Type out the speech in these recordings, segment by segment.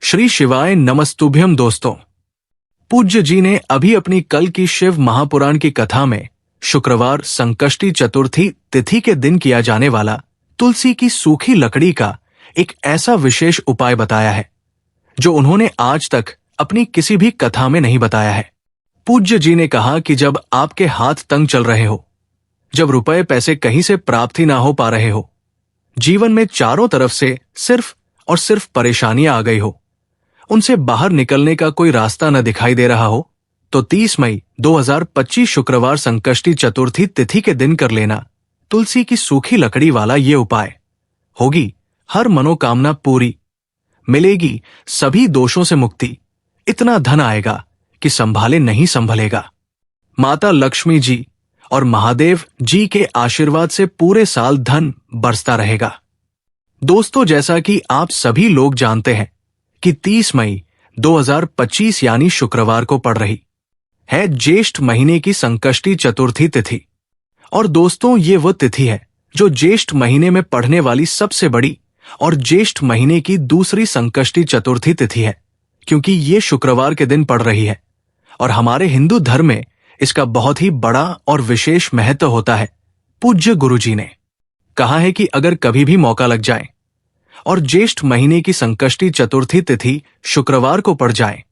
श्री शिवाय नमस्तुभ्यम। दोस्तों, पूज्य जी ने अभी अपनी कल की शिव महापुराण की कथा में शुक्रवार संकष्टी चतुर्थी तिथि के दिन किया जाने वाला तुलसी की सूखी लकड़ी का एक ऐसा विशेष उपाय बताया है जो उन्होंने आज तक अपनी किसी भी कथा में नहीं बताया है। पूज्य जी ने कहा कि जब आपके हाथ तंग चल रहे हो, जब रुपए पैसे कहीं से प्राप्त ही ना हो पा रहे हो, जीवन में चारों तरफ से सिर्फ और सिर्फ परेशानियां आ गई हो, उनसे बाहर निकलने का कोई रास्ता न दिखाई दे रहा हो, तो 30 मई 2025 शुक्रवार संकष्टी चतुर्थी तिथि के दिन कर लेना तुलसी की सूखी लकड़ी वाला ये उपाय। होगी हर मनोकामना पूरी, मिलेगी सभी दोषों से मुक्ति, इतना धन आएगा कि संभाले नहीं संभलेगा। माता लक्ष्मी जी और महादेव जी के आशीर्वाद से पूरे साल धन बरसता रहेगा। दोस्तों, जैसा कि आप सभी लोग जानते हैं कि 30 मई 2025 यानी शुक्रवार को पड़ रही है ज्येष्ठ महीने की संकष्टी चतुर्थी तिथि। और दोस्तों, ये वो तिथि है जो ज्येष्ठ महीने में पड़ने वाली सबसे बड़ी और ज्येष्ठ महीने की दूसरी संकष्टी चतुर्थी तिथि है, क्योंकि ये शुक्रवार के दिन पड़ रही है। और हमारे हिंदू धर्म में इसका बहुत ही बड़ा और विशेष महत्व होता है। पूज्य गुरुजी ने कहा है कि अगर कभी भी मौका लग जाए और ज्येष्ठ महीने की संकष्टी चतुर्थी तिथि शुक्रवार को पड़ जाए,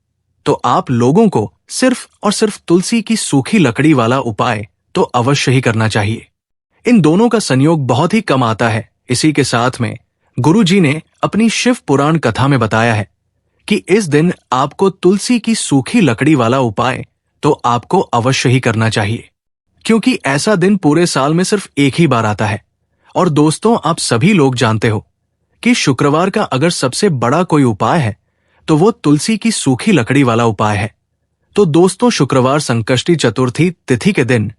तो आप लोगों को सिर्फ और सिर्फ तुलसी की सूखी लकड़ी वाला उपाय तो अवश्य ही करना चाहिए। इन दोनों का संयोग बहुत ही कम आता है। इसी के साथ में गुरुजी ने अपनी शिव पुराण कथा में बताया है कि इस दिन आपको तुलसी की सूखी लकड़ी वाला उपाय तो आपको अवश्य ही करना चाहिए, क्योंकि ऐसा दिन पूरे साल में सिर्फ एक ही बार आता है। और दोस्तों, आप सभी लोग जानते हो कि शुक्रवार का अगर सबसे बड़ा कोई उपाय है तो वो तुलसी की सूखी लकड़ी वाला उपाय है। तो दोस्तों, शुक्रवार संकष्टी चतुर्थी तिथि के दिन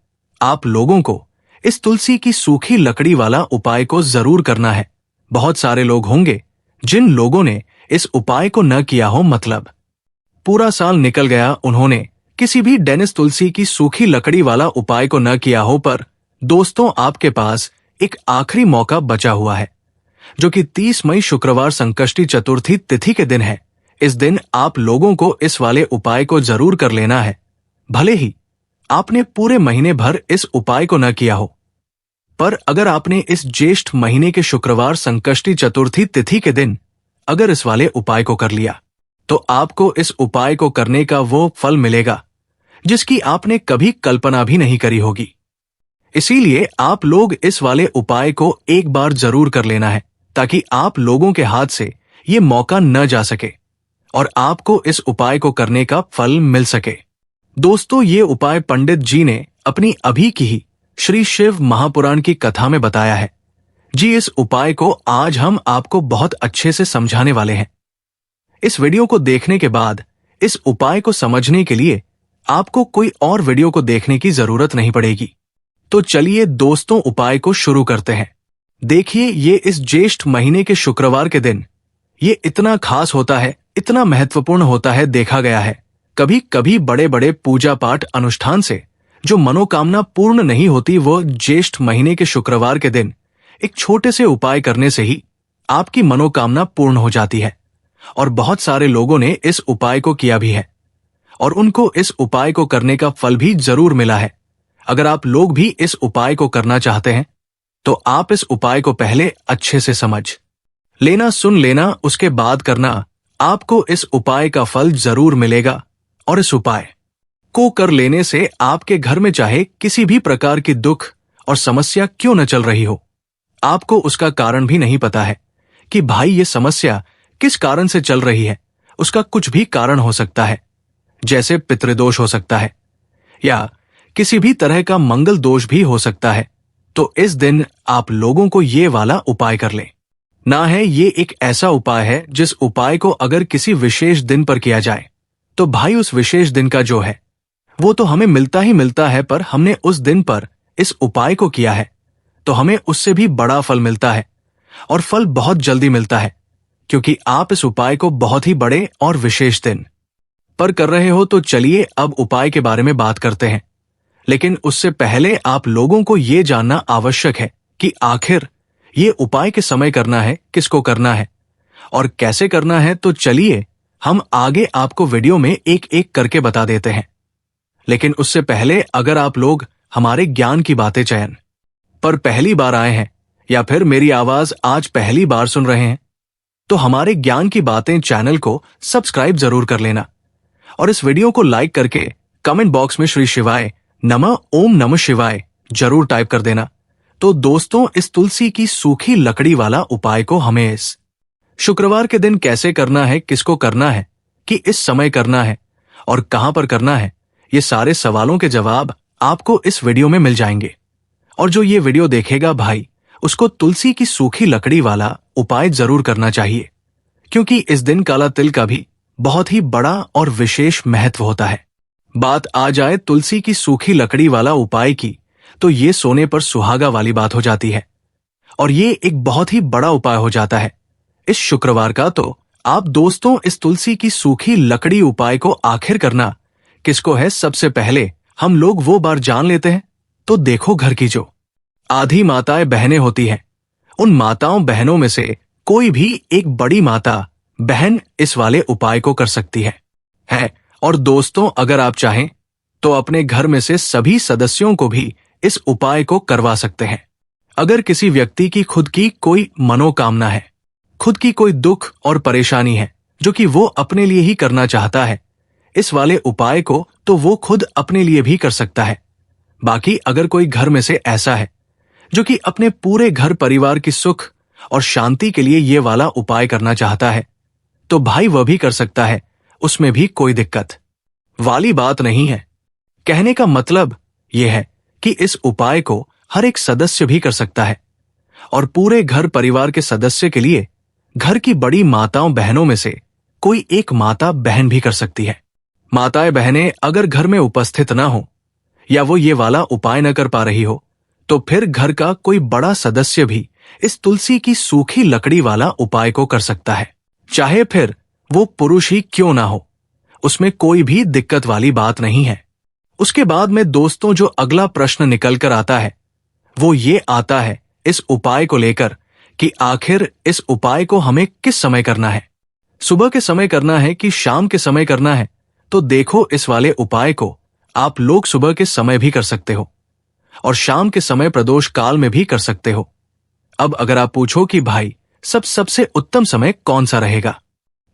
आप लोगों को इस तुलसी की सूखी लकड़ी वाला उपाय को जरूर करना है। बहुत सारे लोग होंगे जिन लोगों ने इस उपाय को न किया हो, मतलब पूरा साल निकल गया, उन्होंने किसी भी डेनिस तुलसी की सूखी लकड़ी वाला उपाय को न किया हो। पर दोस्तों, आपके पास एक आखिरी मौका बचा हुआ है, जो कि 30 मई शुक्रवार संकष्टी चतुर्थी तिथि के दिन है। इस दिन आप लोगों को इस वाले उपाय को जरूर कर लेना है, भले ही आपने पूरे महीने भर इस उपाय को न किया हो। पर अगर आपने इस ज्येष्ठ महीने के शुक्रवार संकष्टी चतुर्थी तिथि के दिन अगर इस वाले उपाय को कर लिया, तो आपको इस उपाय को करने का वो फल मिलेगा जिसकी आपने कभी कल्पना भी नहीं करी होगी। इसीलिए आप लोग इस वाले उपाय को एक बार जरूर कर लेना है, ताकि आप लोगों के हाथ से ये मौका न जा सके और आपको इस उपाय को करने का फल मिल सके। दोस्तों, ये उपाय पंडित जी ने अपनी अभी की ही श्री शिव महापुराण की कथा में बताया है जी। इस उपाय को आज हम आपको बहुत अच्छे से समझाने वाले हैं। इस वीडियो को देखने के बाद इस उपाय को समझने के लिए आपको कोई और वीडियो को देखने की जरूरत नहीं पड़ेगी। तो चलिए दोस्तों, उपाय को शुरू करते हैं। देखिए, ये इस ज्येष्ठ महीने के शुक्रवार के दिन ये इतना खास होता है, इतना महत्वपूर्ण होता है। देखा गया है कभी कभी बड़े बड़े पूजा पाठ अनुष्ठान से जो मनोकामना पूर्ण नहीं होती, वो ज्येष्ठ महीने के शुक्रवार के दिन एक छोटे से उपाय करने से ही आपकी मनोकामना पूर्ण हो जाती है। और बहुत सारे लोगों ने इस उपाय को किया भी है और उनको इस उपाय को करने का फल भी जरूर मिला है। अगर आप लोग भी इस उपाय को करना चाहते हैं तो आप इस उपाय को पहले अच्छे से समझ लेना, सुन लेना, उसके बाद करना। आपको इस उपाय का फल जरूर मिलेगा। और इस उपाय को कर लेने से आपके घर में चाहे किसी भी प्रकार की दुख और समस्या क्यों न चल रही हो, आपको उसका कारण भी नहीं पता है कि भाई ये समस्या किस कारण से चल रही है, उसका कुछ भी कारण हो सकता है, जैसे पितृदोष हो सकता है या किसी भी तरह का मंगल दोष भी हो सकता है। तो इस दिन आप लोगों को ये वाला उपाय कर लें ना है। ये एक ऐसा उपाय है जिस उपाय को अगर किसी विशेष दिन पर किया जाए तो भाई उस विशेष दिन का जो है वो तो हमें मिलता ही मिलता है, पर हमने उस दिन पर इस उपाय को किया है तो हमें उससे भी बड़ा फल मिलता है। और फल बहुत जल्दी मिलता है, क्योंकि आप इस उपाय को बहुत ही बड़े और विशेष दिन पर कर रहे हो। तो चलिए अब उपाय के बारे में बात करते हैं, लेकिन उससे पहले आप लोगों को ये जानना आवश्यक है कि आखिर ये उपाय के समय करना है, किसको करना है और कैसे करना है। तो चलिए हम आगे आपको वीडियो में एक एक करके बता देते हैं। लेकिन उससे पहले अगर आप लोग हमारे ज्ञान की बातें चयन पर पहली बार आए हैं या फिर मेरी आवाज आज पहली बार सुन रहे हैं, तो हमारे ज्ञान की बातें चैनल को सब्सक्राइब जरूर कर लेना और इस वीडियो को लाइक करके कमेंट बॉक्स में श्री शिवाय नमः ओम नमः शिवाय जरूर टाइप कर देना। तो दोस्तों, इस तुलसी की सूखी लकड़ी वाला उपाय को हमें इस शुक्रवार के दिन कैसे करना है, किसको करना है, कि इस समय करना है और कहां पर करना है, ये सारे सवालों के जवाब आपको इस वीडियो में मिल जाएंगे। और जो ये वीडियो देखेगा भाई, उसको तुलसी की सूखी लकड़ी वाला उपाय जरूर करना चाहिए, क्योंकि इस दिन काला तिल का भी बहुत ही बड़ा और विशेष महत्व होता है। बात आ जाए तुलसी की सूखी लकड़ी वाला उपाय की, तो ये सोने पर सुहागा वाली बात हो जाती है और ये एक बहुत ही बड़ा उपाय हो जाता है इस शुक्रवार का। तो आप दोस्तों, इस तुलसी की सूखी लकड़ी उपाय को आखिर करना किसको है, सबसे पहले हम लोग वो बार जान लेते हैं। तो देखो, घर की जो आधी माताएं बहनें होती हैं, उन माताओं बहनों में से कोई भी एक बड़ी माता बहन इस वाले उपाय को कर सकती है। और दोस्तों, अगर आप चाहें तो अपने घर में से सभी सदस्यों को भी इस उपाय को करवा सकते हैं। अगर किसी व्यक्ति की खुद की कोई मनोकामना है, खुद की कोई दुख और परेशानी है जो कि वो अपने लिए ही करना चाहता है, इस वाले उपाय को तो वो खुद अपने लिए भी कर सकता है। बाकी अगर कोई घर में से ऐसा है जो कि अपने पूरे घर परिवार की सुख और शांति के लिए ये वाला उपाय करना चाहता है, तो भाई वह भी कर सकता है, उसमें भी कोई दिक्कत वाली बात नहीं है। कहने का मतलब यह है कि इस उपाय को हर एक सदस्य भी कर सकता है और पूरे घर परिवार के सदस्य के लिए घर की बड़ी माताओं बहनों में से कोई एक माता बहन भी कर सकती है। माताएं बहनें अगर घर में उपस्थित ना हो या वो ये वाला उपाय न कर पा रही हो, तो फिर घर का कोई बड़ा सदस्य भी इस तुलसी की सूखी लकड़ी वाला उपाय को कर सकता है, चाहे फिर वो पुरुष ही क्यों ना हो, उसमें कोई भी दिक्कत वाली बात नहीं है। उसके बाद में दोस्तों, जो अगला प्रश्न निकल कर आता है वो ये आता है इस उपाय को लेकर कि आखिर इस उपाय को हमें किस समय करना है, सुबह के समय करना है कि शाम के समय करना है। तो देखो, इस वाले उपाय को आप लोग सुबह के समय भी कर सकते हो और शाम के समय प्रदोष काल में भी कर सकते हो। अब अगर आप पूछो कि भाई सबसे उत्तम समय कौन सा रहेगा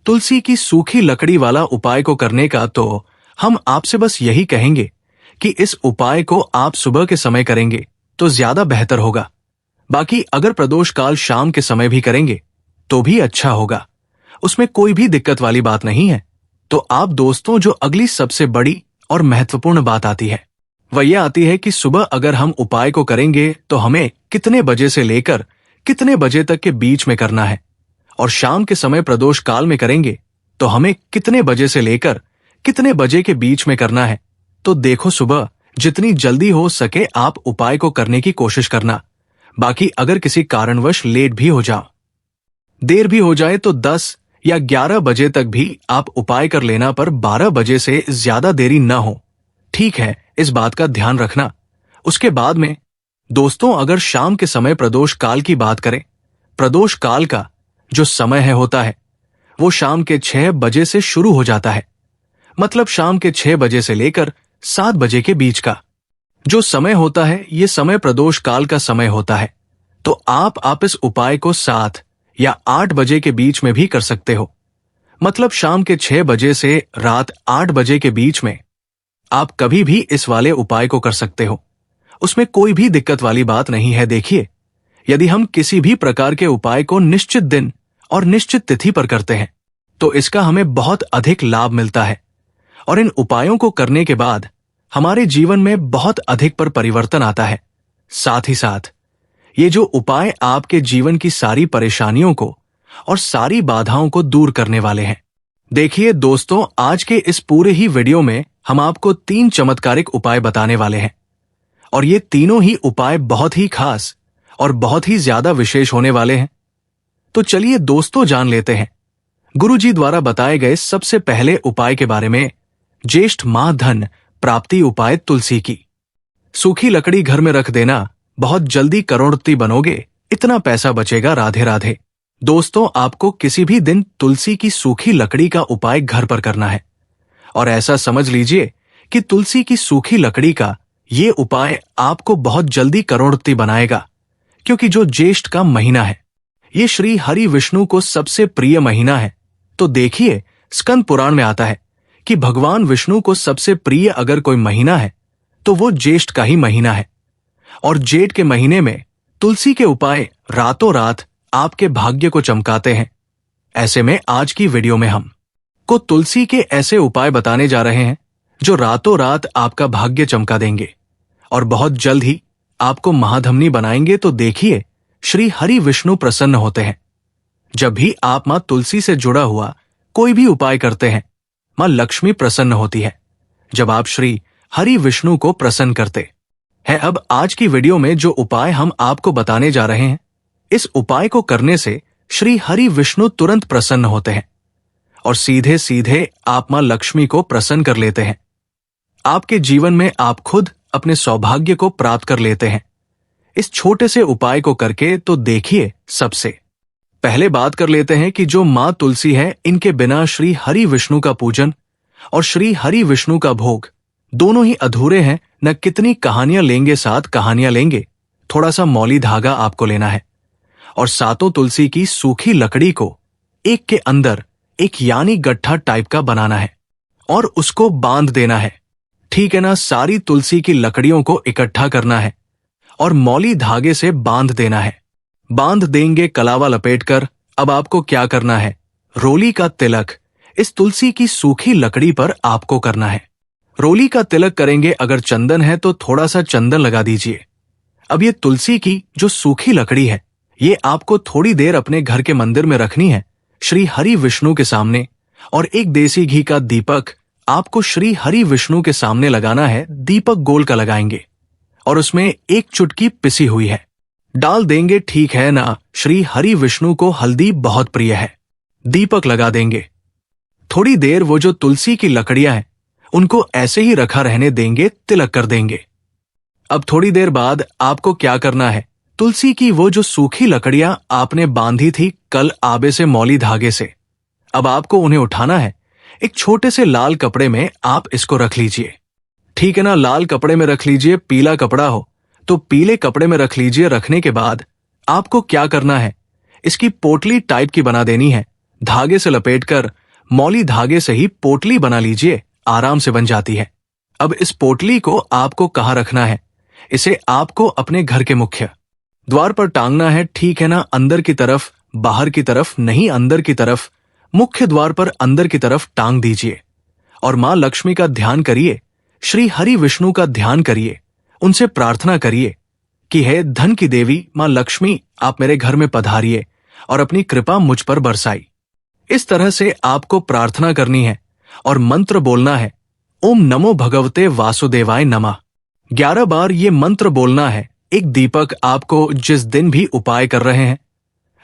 तुलसी की सूखी लकड़ी वाला उपाय को करने का, तो हम आपसे बस यही कहेंगे कि इस उपाय को आप सुबह के समय करेंगे तो ज्यादा बेहतर होगा। बाकी अगर प्रदोष काल शाम के समय भी करेंगे तो भी अच्छा होगा, उसमें कोई भी दिक्कत वाली बात नहीं है। तो आप दोस्तों, जो अगली सबसे बड़ी और महत्वपूर्ण बात आती है वह यह आती है कि सुबह अगर हम उपाय को करेंगे तो हमें कितने बजे से लेकर कितने बजे तक के बीच में करना है, और शाम के समय प्रदोष काल में करेंगे तो हमें कितने बजे से लेकर कितने बजे के बीच में करना है। तो देखो, सुबह जितनी जल्दी हो सके आप उपाय को करने की कोशिश करना। बाकी अगर किसी कारणवश लेट भी हो जाओ, देर भी हो जाए, तो 10 या 11 बजे तक भी आप उपाय कर लेना, पर 12 बजे से ज्यादा देरी न हो, ठीक है, इस बात का ध्यान रखना। उसके बाद में दोस्तों, अगर शाम के समय प्रदोष काल की बात करें, प्रदोष काल का जो समय होता है वो शाम के 6 बजे से शुरू हो जाता है। मतलब शाम के 6 बजे से लेकर 7 बजे के बीच का जो समय होता है, ये समय प्रदोष काल का समय होता है। तो आप इस उपाय को 7 या 8 बजे के बीच में भी कर सकते हो। मतलब शाम के 6 बजे से रात 8 बजे के बीच में आप कभी भी इस वाले उपाय को कर सकते हो, उसमें कोई भी दिक्कत वाली बात नहीं है। देखिए, यदि हम किसी भी प्रकार के उपाय को निश्चित दिन और निश्चित तिथि पर करते हैं तो इसका हमें बहुत अधिक लाभ मिलता है और इन उपायों को करने के बाद हमारे जीवन में बहुत अधिक पर परिवर्तन आता है। साथ ही साथ ये जो उपाय आपके जीवन की सारी परेशानियों को और सारी बाधाओं को दूर करने वाले हैं। देखिए दोस्तों, आज के इस पूरे ही वीडियो में हम आपको 3 चमत्कारिक उपाय बताने वाले हैं और ये तीनों ही उपाय बहुत ही खास और बहुत ही ज्यादा विशेष होने वाले हैं। तो चलिए दोस्तों, जान लेते हैं गुरुजी द्वारा बताए गए सबसे पहले उपाय के बारे में। ज्येष्ठ माह धन प्राप्ति उपाय तुलसी की सूखी लकड़ी घर में रख देना, बहुत जल्दी करोड़पति बनोगे, इतना पैसा बचेगा, राधे राधे। दोस्तों, आपको किसी भी दिन तुलसी की सूखी लकड़ी का उपाय घर पर करना है और ऐसा समझ लीजिए कि तुलसी की सूखी लकड़ी का ये उपाय आपको बहुत जल्दी करोड़पति बनाएगा, क्योंकि जो ज्येष्ठ का महीना है ये श्री हरि विष्णु को सबसे प्रिय महीना है। तो देखिए, स्कंद पुराण में आता है कि भगवान विष्णु को सबसे प्रिय अगर कोई महीना है तो वो ज्येष्ठ का ही महीना है। और जेठ के महीने में तुलसी के उपाय रातों रात आपके भाग्य को चमकाते हैं। ऐसे में आज की वीडियो में हम को तुलसी के ऐसे उपाय बताने जा रहे हैं जो रातों रात आपका भाग्य चमका देंगे और बहुत जल्द ही आपको महाधमनी बनाएंगे। तो देखिए, श्री हरि विष्णु प्रसन्न होते हैं। जब भी आप मां तुलसी से जुड़ा हुआ कोई भी उपाय करते हैं, मां लक्ष्मी प्रसन्न होती है। जब आप श्री हरि विष्णु को प्रसन्न करते हैं, अब आज की वीडियो में जो उपाय हम आपको बताने जा रहे हैं, इस उपाय को करने से श्री हरि विष्णु तुरंत प्रसन्न होते हैं और सीधे सीधे आप मां लक्ष्मी को प्रसन्न कर लेते हैं। आपके जीवन में आप खुद अपने सौभाग्य को प्राप्त कर लेते हैं इस छोटे से उपाय को करके। तो देखिए, सबसे पहले बात कर लेते हैं कि जो मां तुलसी है, इनके बिना श्री हरि विष्णु का पूजन और श्री हरि विष्णु का भोग दोनों ही अधूरे हैं। न कितनी कहानियां लेंगे, साथ कहानियां लेंगे, थोड़ा सा मौली धागा आपको लेना है और सातों तुलसी की सूखी लकड़ी को एक के अंदर एक यानी गट्ठा टाइप का बनाना है और उसको बांध देना है। ठीक है ना? सारी तुलसी की लकड़ियों को इकट्ठा करना है और मौली धागे से बांध देना है। बांध देंगे कलावा लपेटकर। अब आपको क्या करना है? रोली का तिलक इस तुलसी की सूखी लकड़ी पर आपको करना है। रोली का तिलक करेंगे, अगर चंदन है तो थोड़ा सा चंदन लगा दीजिए। अब ये तुलसी की जो सूखी लकड़ी है, ये आपको थोड़ी देर अपने घर के मंदिर में रखनी है श्री हरि विष्णु के सामने, और एक देसी घी का दीपक आपको श्री हरि विष्णु के सामने लगाना है। दीपक गोल का लगाएंगे और उसमें एक चुटकी पिसी हुई है डाल देंगे। ठीक है ना? श्री हरि विष्णु को हल्दी बहुत प्रिय है। दीपक लगा देंगे। थोड़ी देर वो जो तुलसी की लकड़ियां हैं उनको ऐसे ही रखा रहने देंगे, तिलक कर देंगे। अब थोड़ी देर बाद आपको क्या करना है? तुलसी की वो जो सूखी लकड़ियां आपने बांधी थी कल आबे से, मौली धागे से, अब आपको उन्हें उठाना है। एक छोटे से लाल कपड़े में आप इसको रख लीजिए। ठीक है ना? लाल कपड़े में रख लीजिए, पीला कपड़ा हो तो पीले कपड़े में रख लीजिए। रखने के बाद आपको क्या करना है? इसकी पोटली टाइप की बना देनी है। धागे से लपेटकर मौली धागे से ही पोटली बना लीजिए, आराम से बन जाती है। अब इस पोटली को आपको कहाँ रखना है? इसे आपको अपने घर के मुख्य द्वार पर टांगना है। ठीक है ना? अंदर की तरफ, बाहर की तरफ नहीं, अंदर की तरफ, मुख्य द्वार पर अंदर की तरफ टांग दीजिए और मां लक्ष्मी का ध्यान करिए, श्री हरि विष्णु का ध्यान करिए, उनसे प्रार्थना करिए कि हे धन की देवी मां लक्ष्मी, आप मेरे घर में पधारिए और अपनी कृपा मुझ पर बरसाई। इस तरह से आपको प्रार्थना करनी है और मंत्र बोलना है, ओम नमो भगवते वासुदेवाय नमः। 11 बार ये मंत्र बोलना है। एक दीपक आपको जिस दिन भी उपाय कर रहे हैं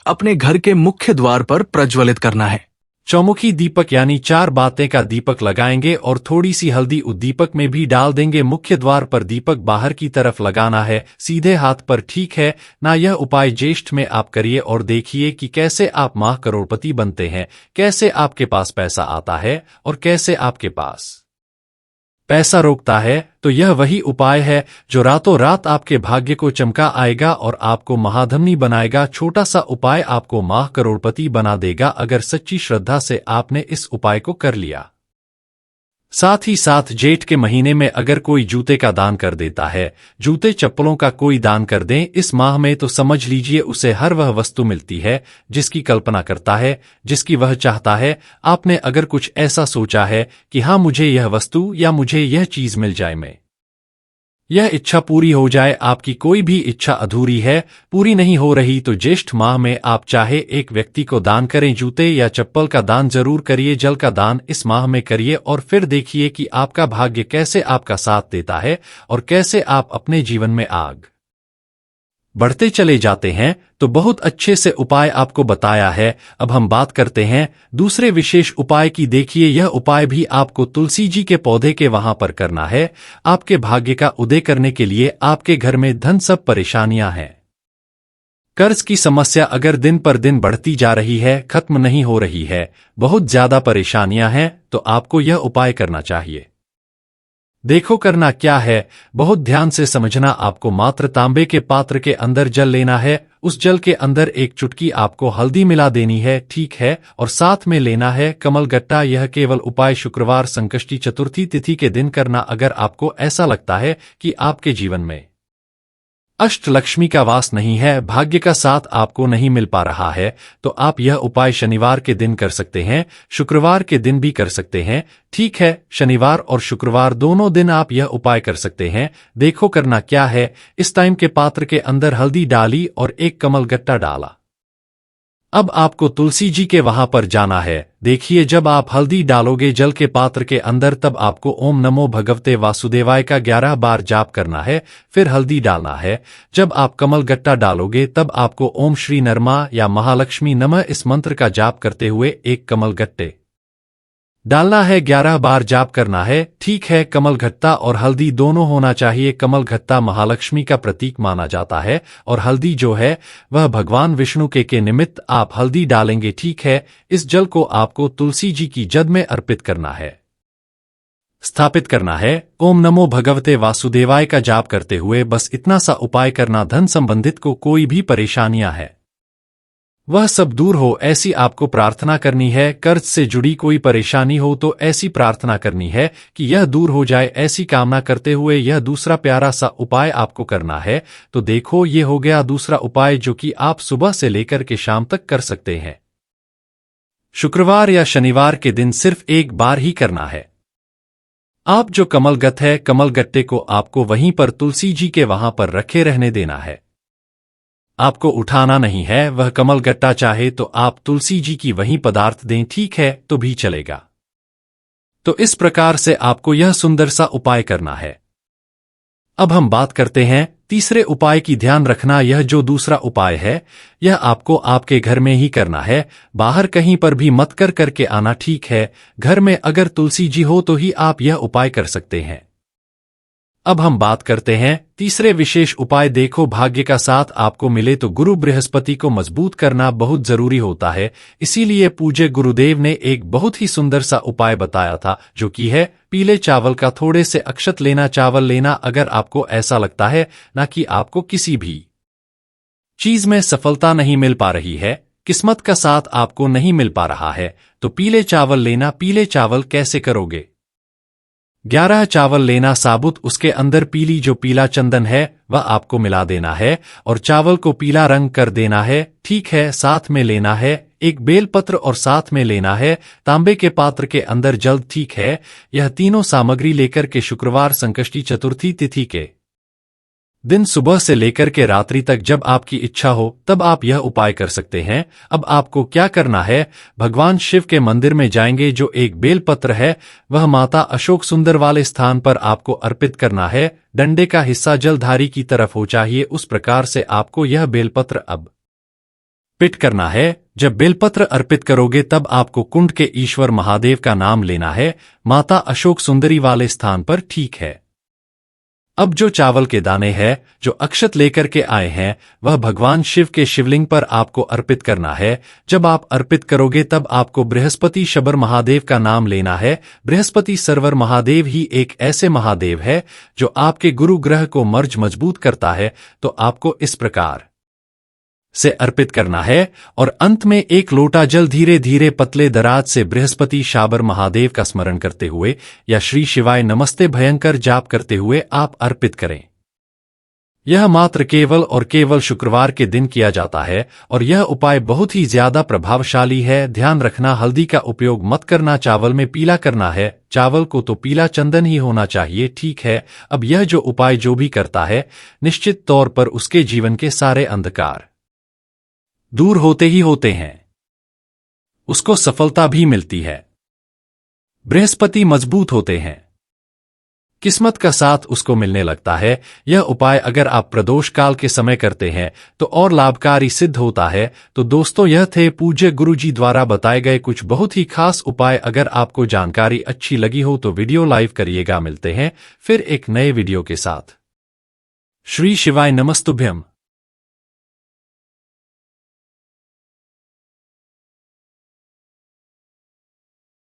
अपने घर के मुख्य द्वार पर प्रज्वलित करना है। चौमुखी दीपक यानी 4 बातें का दीपक लगाएंगे और थोड़ी सी हल्दी उस दीपक में भी डाल देंगे। मुख्य द्वार पर दीपक बाहर की तरफ लगाना है, सीधे हाथ पर। ठीक है ना? यह उपाय ज्येष्ठ में आप करिए और देखिए कि कैसे आप माह करोड़पति बनते हैं, कैसे आपके पास पैसा आता है और कैसे आपके पास पैसा रोकता है। तो यह वही उपाय है जो रातों रात आपके भाग्य को चमका आएगा और आपको महाधमनी बनाएगा। छोटा सा उपाय आपको माह करोड़पति बना देगा अगर सच्ची श्रद्धा से आपने इस उपाय को कर लिया। साथ ही साथ जेठ के महीने में अगर कोई जूते का दान कर देता है, जूते चप्पलों का कोई दान कर दें इस माह में, तो समझ लीजिए उसे हर वह वस्तु मिलती है जिसकी कल्पना करता है, जिसकी वह चाहता है। आपने अगर कुछ ऐसा सोचा है कि हाँ मुझे यह वस्तु या मुझे यह चीज मिल जाए, मैं यह इच्छा पूरी हो जाए, आपकी कोई भी इच्छा अधूरी है, पूरी नहीं हो रही, तो ज्येष्ठ माह में आप चाहे एक व्यक्ति को दान करें, जूते या चप्पल का दान जरूर करिए, जल का दान इस माह में करिए और फिर देखिए कि आपका भाग्य कैसे आपका साथ देता है और कैसे आप अपने जीवन में आग बढ़ते चले जाते हैं। तो बहुत अच्छे से उपाय आपको बताया है। अब हम बात करते हैं दूसरे विशेष उपाय की। देखिए, यह उपाय भी आपको तुलसी जी के पौधे के वहां पर करना है। आपके भाग्य का उदय करने के लिए आपके घर में धन सब परेशानियां हैं, कर्ज की समस्या अगर दिन पर दिन बढ़ती जा रही है, खत्म नहीं हो रही है, बहुत ज्यादा परेशानियां हैं, तो आपको यह उपाय करना चाहिए। देखो करना क्या है, बहुत ध्यान से समझना। आपको मात्र तांबे के पात्र के अंदर जल लेना है। उस जल के अंदर एक चुटकी आपको हल्दी मिला देनी है, ठीक है, और साथ में लेना है कमलगट्टा। यह केवल उपाय शुक्रवार संकष्टी चतुर्थी तिथि के दिन करना। अगर आपको ऐसा लगता है कि आपके जीवन में अष्टलक्ष्मी का वास नहीं है, भाग्य का साथ आपको नहीं मिल पा रहा है, तो आप यह उपाय शनिवार के दिन कर सकते हैं, शुक्रवार के दिन भी कर सकते हैं। ठीक है, शनिवार और शुक्रवार दोनों दिन आप यह उपाय कर सकते हैं। देखो करना क्या है, इस टाइम के पात्र के अंदर हल्दी डाली और एक कमलगट्टा डाला। अब आपको तुलसी जी के वहां पर जाना है। देखिए, जब आप हल्दी डालोगे जल के पात्र के अंदर, तब आपको ओम नमो भगवते वासुदेवाय का 11 बार जाप करना है, फिर हल्दी डालना है। जब आप कमलगट्टा डालोगे, तब आपको ओम श्री नरमा या महालक्ष्मी नमः इस मंत्र का जाप करते हुए एक कमलगट्टे डालना है, 11 बार जाप करना है। ठीक है, कमलगट्टा और हल्दी दोनों होना चाहिए। कमलगट्टा महालक्ष्मी का प्रतीक माना जाता है और हल्दी जो है वह भगवान विष्णु के निमित्त आप हल्दी डालेंगे। ठीक है, इस जल को आपको तुलसी जी की जद में अर्पित करना है, स्थापित करना है। ओम नमो भगवते वासुदेवाय का जाप करते हुए बस इतना सा उपाय करना। धन संबंधित को कोई भी परेशानियां है वह सब दूर हो, ऐसी आपको प्रार्थना करनी है। कर्ज से जुड़ी कोई परेशानी हो तो ऐसी प्रार्थना करनी है कि यह दूर हो जाए। ऐसी कामना करते हुए यह दूसरा प्यारा सा उपाय आपको करना है। तो देखो, ये हो गया दूसरा उपाय जो कि आप सुबह से लेकर के शाम तक कर सकते हैं। शुक्रवार या शनिवार के दिन सिर्फ एक बार ही करना है। आप जो कमलगट्ट है, कमलगट्टे को आपको वहीं पर तुलसी जी के वहां पर रखे रहने देना है, आपको उठाना नहीं है। वह कमलगट्टा चाहे तो आप तुलसी जी की वहीं पदार्थ दें, ठीक है, तो भी चलेगा। तो इस प्रकार से आपको यह सुंदर सा उपाय करना है। अब हम बात करते हैं तीसरे उपाय की। ध्यान रखना, यह जो दूसरा उपाय है यह आपको आपके घर में ही करना है, बाहर कहीं पर भी मत करके आना, ठीक है। घर में अगर तुलसी जी हो तो ही आप यह उपाय कर सकते हैं। अब हम बात करते हैं तीसरे विशेष उपाय। देखो, भाग्य का साथ आपको मिले तो गुरु बृहस्पति को मजबूत करना बहुत जरूरी होता है। इसीलिए पूज्य गुरुदेव ने एक बहुत ही सुंदर सा उपाय बताया था, जो कि है पीले चावल का थोड़े से अक्षत लेना, चावल लेना। अगर आपको ऐसा लगता है ना कि आपको किसी भी चीज में सफलता नहीं मिल पा रही है, किस्मत का साथ आपको नहीं मिल पा रहा है, तो पीले चावल लेना। पीले चावल कैसे करोगे? 11 चावल लेना साबुत, उसके अंदर पीली जो पीला चंदन है वह आपको मिला देना है और चावल को पीला रंग कर देना है, ठीक है। साथ में लेना है एक बेलपत्र और साथ में लेना है तांबे के पात्र के अंदर जल, ठीक है। यह तीनों सामग्री लेकर के शुक्रवार संकष्टी चतुर्थी तिथि के दिन सुबह से लेकर के रात्रि तक जब आपकी इच्छा हो तब आप यह उपाय कर सकते हैं। अब आपको क्या करना है, भगवान शिव के मंदिर में जाएंगे। जो एक बेलपत्र है वह माता अशोक सुंदर वाले स्थान पर आपको अर्पित करना है। डंडे का हिस्सा जलधारी की तरफ हो चाहिए, उस प्रकार से आपको यह बेलपत्र अब पिट करना है। जब बेलपत्र अर्पित करोगे तब आपको कुंड के ईश्वर महादेव का नाम लेना है, माता अशोक सुंदरी वाले स्थान पर, ठीक है। अब जो चावल के दाने हैं जो अक्षत लेकर के आए हैं वह भगवान शिव के शिवलिंग पर आपको अर्पित करना है। जब आप अर्पित करोगे तब आपको बृहस्पति शबर महादेव का नाम लेना है। बृहस्पति सर्वर महादेव ही एक ऐसे महादेव है जो आपके गुरु ग्रह को मजबूत करता है। तो आपको इस प्रकार से अर्पित करना है और अंत में एक लोटा जल धीरे धीरे पतले दराज से बृहस्पति शाबर महादेव का स्मरण करते हुए या श्री शिवाय नमस्ते भयंकर जाप करते हुए आप अर्पित करें। यह मात्र केवल और केवल शुक्रवार के दिन किया जाता है और यह उपाय बहुत ही ज्यादा प्रभावशाली है। ध्यान रखना, हल्दी का उपयोग मत करना, चावल में पीला करना है। चावल को तो पीला चंदन ही होना चाहिए, ठीक है। अब यह जो उपाय जो भी करता है निश्चित तौर पर उसके जीवन के सारे अंधकार दूर होते ही होते हैं, उसको सफलता भी मिलती है, बृहस्पति मजबूत होते हैं, किस्मत का साथ उसको मिलने लगता है। यह उपाय अगर आप प्रदोष काल के समय करते हैं तो और लाभकारी सिद्ध होता है। तो दोस्तों, यह थे पूज्य गुरु जी द्वारा बताए गए कुछ बहुत ही खास उपाय। अगर आपको जानकारी अच्छी लगी हो तो वीडियो लाइक करिएगा। मिलते हैं फिर एक नए वीडियो के साथ। श्री शिवाय नमस्तुभ्यम।